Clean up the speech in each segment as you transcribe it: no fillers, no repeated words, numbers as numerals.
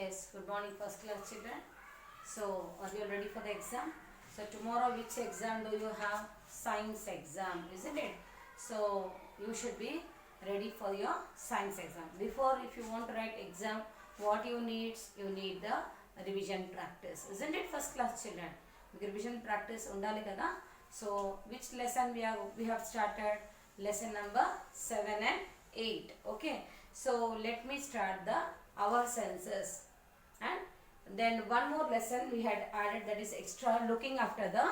Yes, good morning first class children. So, are you ready for the exam? So, tomorrow which exam do you have? Science exam, isn't it? So, you should be ready for your science exam. Before, if you want to write exam, what you need the revision practice, isn't it first class children? Revision practice undali kada. So, which lesson we have started? Lesson number 7 and 8. Okay. So, let me start the our senses, and then one more lesson we had added, that is extra, looking after the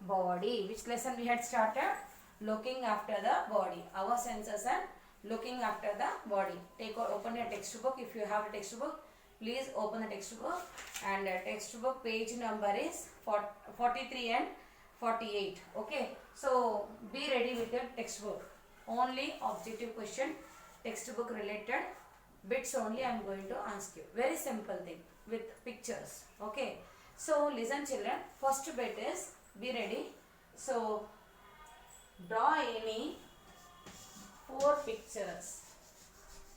body. Which lesson we had started? Looking after the body, our senses and looking after the body. Open your textbook. If you have a textbook, please open the textbook, and textbook page number is 43 and 48. Okay, so be ready with your textbook. Only objective question, textbook related bits only I am going to ask you. Very simple thing with pictures. Okay, so listen children, first bit is, be ready. So draw any 4 pictures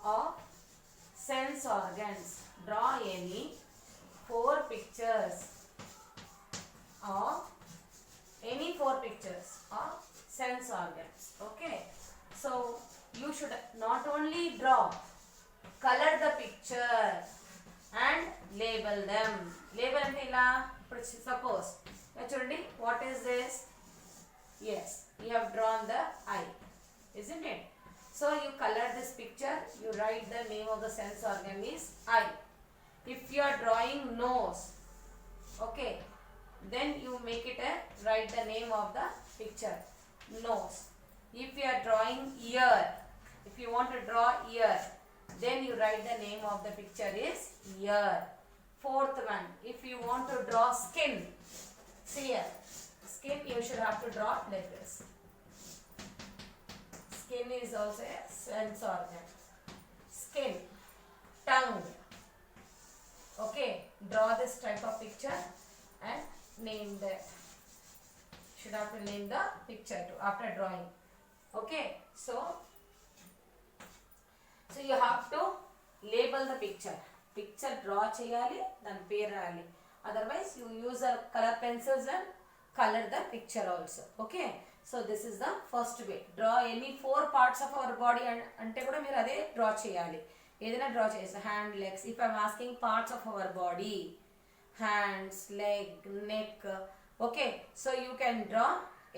of sense organs. Draw any 4 pictures of any 4 pictures of sense organs. Okay, so you should not only draw, color the picture and label them. Label ante ila, suppose chudandi, what is this? Yes, you have drawn the eye, isn't it? So you color this picture, you write the name of the sense organ is eye. If you are drawing nose, okay, then you make it a, write the name of the picture, nose. If you are drawing ear, if you want to draw ear, then you write the name of the picture is ear. 4th one, if you want to draw skin, see here, skin you should have to draw like this. Skin is also a sense organ. Skin, tongue. Okay, draw this type of picture and name that. Should have to name the picture too after drawing. Okay, so you have to label the picture. Picture draw cheyali, then పేరు రాయాలి. Otherwise you use a color pencils and color the picture also. Okay, so this is the first way. Draw any 4 parts of our body ante kuda meer ade draw cheyali. Edaina draw cheyasa, hand, legs. If I am asking parts of our body, hands, leg, neck. Okay, so you can draw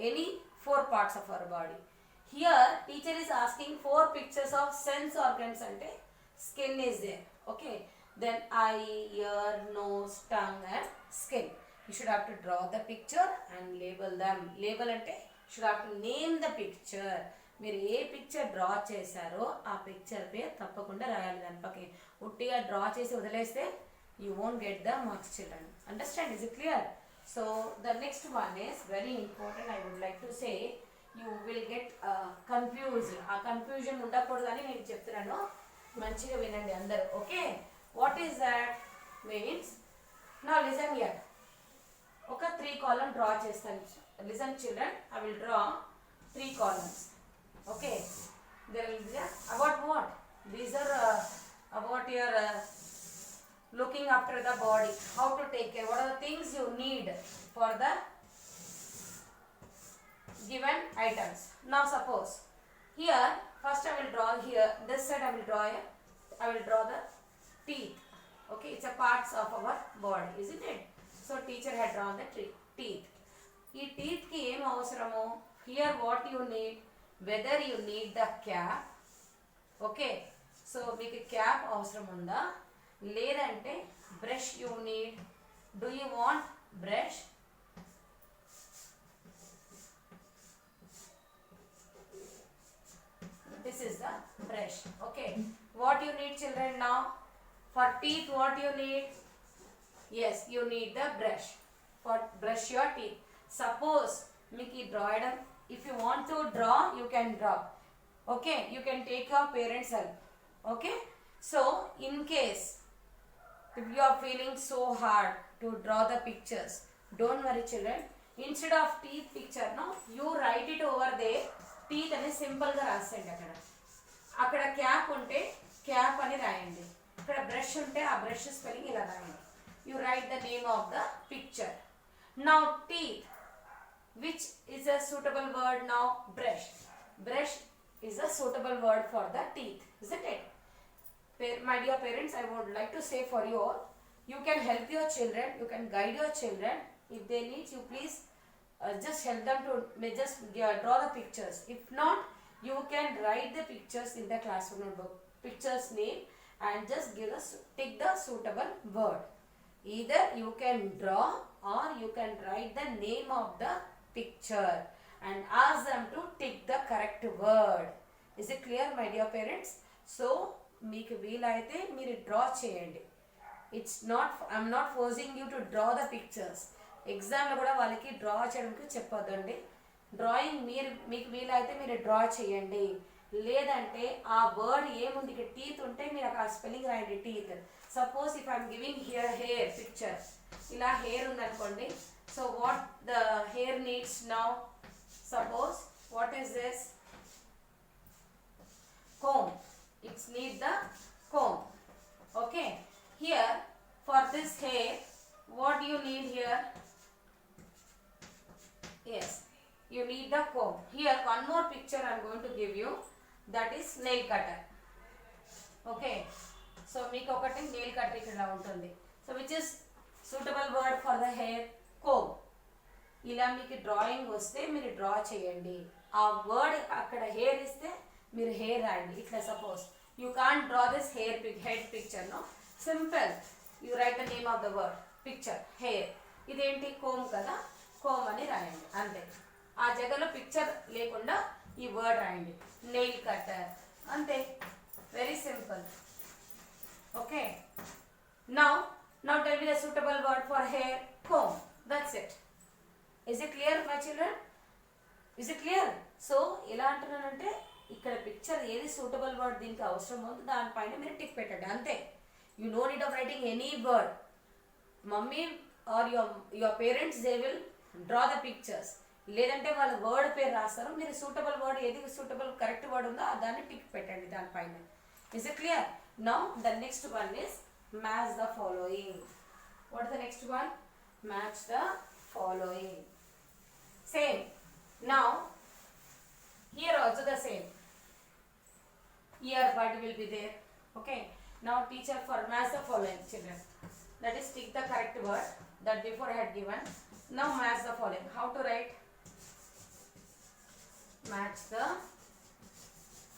any 4 parts of our body. Here teacher is asking 4 pictures of sense organs ante skin is there. Okay, then eye, ear, nose, tongue and skin. You should have to draw the picture and label them. Label ante should have to name the picture. మీరు ఏ picture draw చేశారో ఆ picture పేరు తప్పకుండా రాయాలి. దాని పక్కన ఉట్టిగా draw చేసి వదిలేస్తే you won't get the marks children. Understand? Is it clear? So the next one is very important. I would like to say, you will get confused. ఆ కన్ఫ్యూజన్ ఉండకూడదని నేను చెప్తున్నాను, మంచిగా వినండి అందరూ. Okay, what is that means? నా listen here. ఒక 3 column draw చేస్తాను. Listen children, I will draw 3 columns. Okay, there will be about what? These are about your looking after the body, how to take care, what are the things you need for the given items. Now suppose here, first I will draw here, this side I will draw the teeth. Okay, it's a parts of our body, isn't it? So teacher had drawn the teeth. Ee teeth ki em avasaramo? Here what you need, whether you need the cap. Okay, so meeku cap avasaram unda, ledante brush you need. Do you want brush? This is the brush. Okay, what you need children now? For teeth what you need? Yes, you need the brush for brush your teeth. Suppose meeki drawing, if you want to draw, you can draw. Okay, you can take your parents' help. Okay, so in case if you are feeling so hard to draw the pictures, don't worry children. Instead of teeth picture, no, you write it over there. Teeth ani simple ga రాసేయండి. అక్కడ cap ఉంటే cap అని రాయండి. ఇక్కడ brush ఉంటే ఆ brush spelling ఇలా రాయండి. You write the name of the picture. Now teeth, which is a suitable word now? Brush. Brush is a suitable word for the teeth, isn't it? My dear parents, I would like to say for you all, you can help your children, you can guide your children. If they need you, please just help them to draw the pictures. If not, you can write the pictures in the classroom notebook, pictures name, and just take the suitable word. Either you can draw or you can write the name of the picture and ask them to tick the correct word. Is it clear, my dear parents? So మీకు వీలైతే మీరు draw చేయండి. I'm not forcing you to draw the pictures. ఎగ్జామ్లో కూడా వాళ్ళకి draw చేయడానికి చెప్పొద్దండి. Drawing మీకు వీలైతే మీరు డ్రా చేయండి. లేదంటే ఆ వర్డ్ ఏముంది, ఇక్కడ టీత్ ఉంటే మీరు అక్కడ స్పెల్లింగ్ రాయండి teeth. Suppose if I'm giving here hair picture, ఇలా హెయిర్ ఉందనుకోండి. So what the hair needs now? Suppose what is this? Comb. It's need the comb. Okay. Here for this hair, what do you need here? Yes, you need the comb. Here one more picture I am going to give you. That is nail cutter. Okay. So meeku okati nail cutter ikkada untundi. So which is suitable word for the hair? Comb. ఇలా మీకు drawing వస్తే మీరు draw చేయండి. ఆ word అక్కడ hair ఇస్తే మీరు hair రాయండి. ఇట్లా suppose you can't draw this head picture, no, simple you write the name of the word picture hair. ఇదేంటి? కోమ్ కదా, కోమ్ అని రాయండి అంతే. ఆ జగలో పిక్చర్ లేకుండా ఈ వర్డ్ రాయండి. నెయిల్ కట్టర్ అంతే, very simple. Okay. Now tell me the suitable word for hair. Comb. That's it. Is it clear my children? Is it clear? So ఎలా అంటున్నానంటే ఇక్కడ పిక్చర్ ఏది సూటబుల్ వర్డ్ దీనికి అవసరం ఉందో దానిపైన మీరు టిక్ పెట్టండి అంతే. You no need of writing any word. Mummy or your parents they will draw the pictures. లేదంటే వాళ్ళ వర్డ్ పేరు రాస్తారు, మీరు సూటబుల్ వర్డ్ ఏది సూటబుల్ కరెక్ట్ వర్డ్ ఉందో దాన్ని టిక్ పెట్టండి దానిపైన. Is it clear? Now the next one is match the following. What is the next one? Match the following. Same. Now here also the same. Earbud will be there. Okay. Now teacher for match the following, children. That is tick the correct word that before I had given. Now match the following. How to write? Match the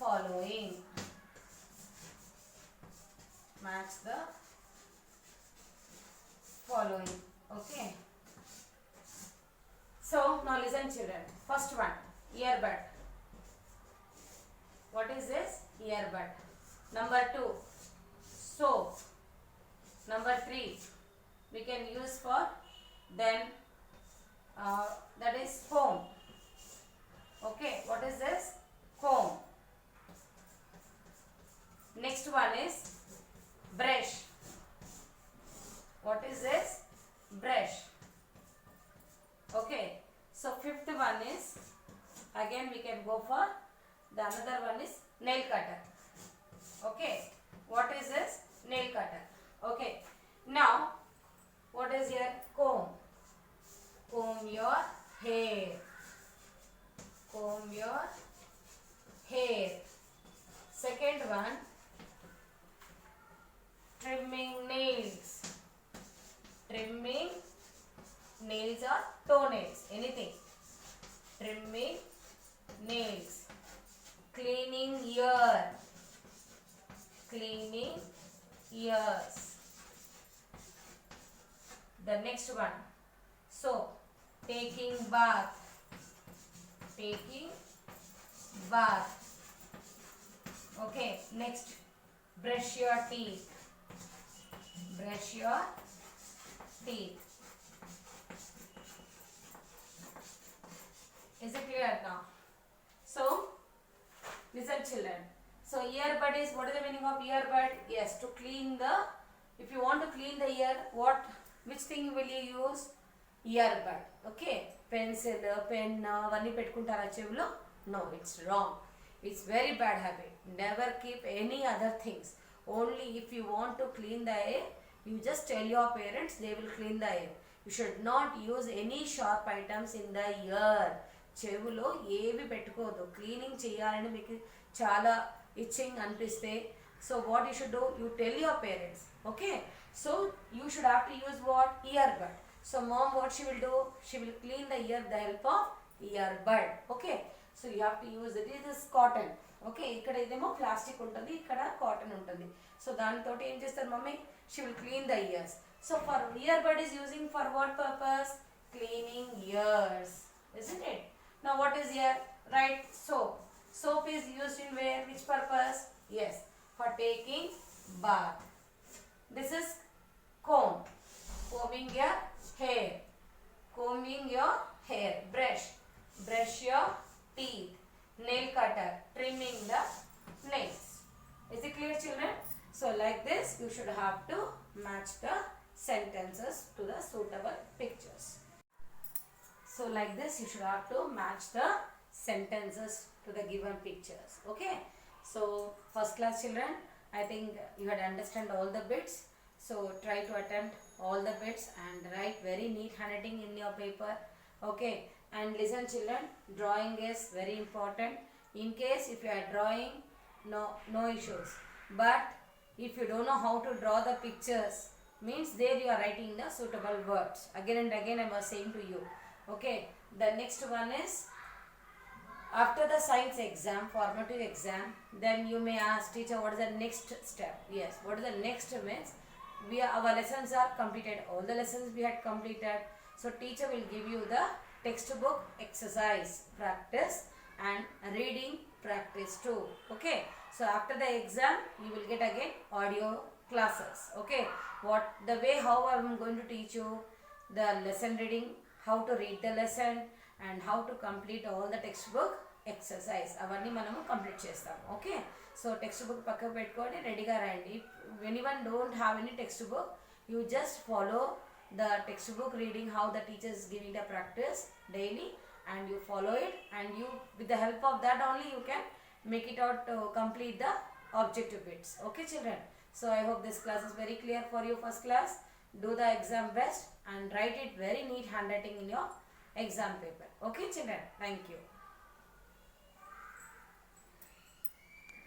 following. Match the following. Okay. So now listen children. First one, earbud. What is this? Earbud. Number 2, soap. Number 3, we can use for then that is comb. Okay, what is this? Comb. Next one is brush. What is this? Brush. Okay, so fifth one is, again we can go for the another one is nail cutter. Okay, what is this? Nail cutter. Okay, now what is here? Comb. Comb your hair. Comb your hair. Second one, trimming nails. Trimming nails or toenails, anything. Trimming nails. Cleaning ear. Cleaning ears. The next one, soap. Taking bath. Taking bath. Okay, next, brush your teeth. Brush your teeth. Is it clear now? So listen children. So earbud is, what is the meaning of earbud? Yes, to clean the, if you want to clean the ear, which thing will you use? Earbud. Okay, pencil, pen avani pettukuntara chevlo? No, it's wrong. It's very bad habit. Never keep any other things. Only if you want to clean the air, you just tell your parents, they will clean the air. You should not use any sharp items in the ear. చెవులో ఏవి పెట్టుకోవద్దు. Cleaning చేయాలని మీకు చాలా itching అనిపిస్తే, so what you should do, you tell your parents. Okay, so you should have to use what, ear bud. So mom what she will do, she will clean the ear the help of ear bud. Okay, so you have to use it. It is cotton. Okay, ఇక్కడ ఇదేమో plastic ఉంటుంది, ఇక్కడ cotton ఉంటుంది. So దానితో ఏం చేస్తారు mummy, she will clean the ears. So for ear bud is using for what purpose, cleaning ears, isn't it? Now what is here, right? Soap is used in where, which purpose? Yes, for taking bath. This is comb, combing your hair, combing your hair. Brush your teeth. Nail cutter, trimming the nails. Is it clear, children? So like this you should have to match the sentences to the suitable pictures. So like this you should have to match the sentences to the given pictures. Okay, so first class children, I think you had understand all the bits. So try to attempt all the bits and write very neat handwriting in your paper. Okay, and listen children, drawing is very important. In case if you are drawing, no issues, but if you don't know how to draw the pictures, means there you are writing the suitable words. Again and again I was saying to you. Okay, the next one is after the science exam, formative exam, then you may ask teacher what is the next step. Yes, what is the next means our lessons are completed, all the lessons we had completed. So teacher will give you the textbook exercise practice and reading practice too. Okay, so after the exam you will get again audio classes. Okay, what the way how I am going to teach you the lesson reading, how to read the lesson and how to complete all the textbook exercise, అవన్నీ మనము complete చేస్తాం. Okay, so text book పక్కకు పెట్టుకొని రెడీగా రండి. Anyone don't have any text book, you just follow the textbook reading, how the teacher is giving the practice daily, and you follow it, and you with the help of that only you can make it out to complete the objective bits. Okay children, so I hope this class is very clear for you. First class, do the exam best and write it very neat handwriting in your exam paper. Okay children, thank you.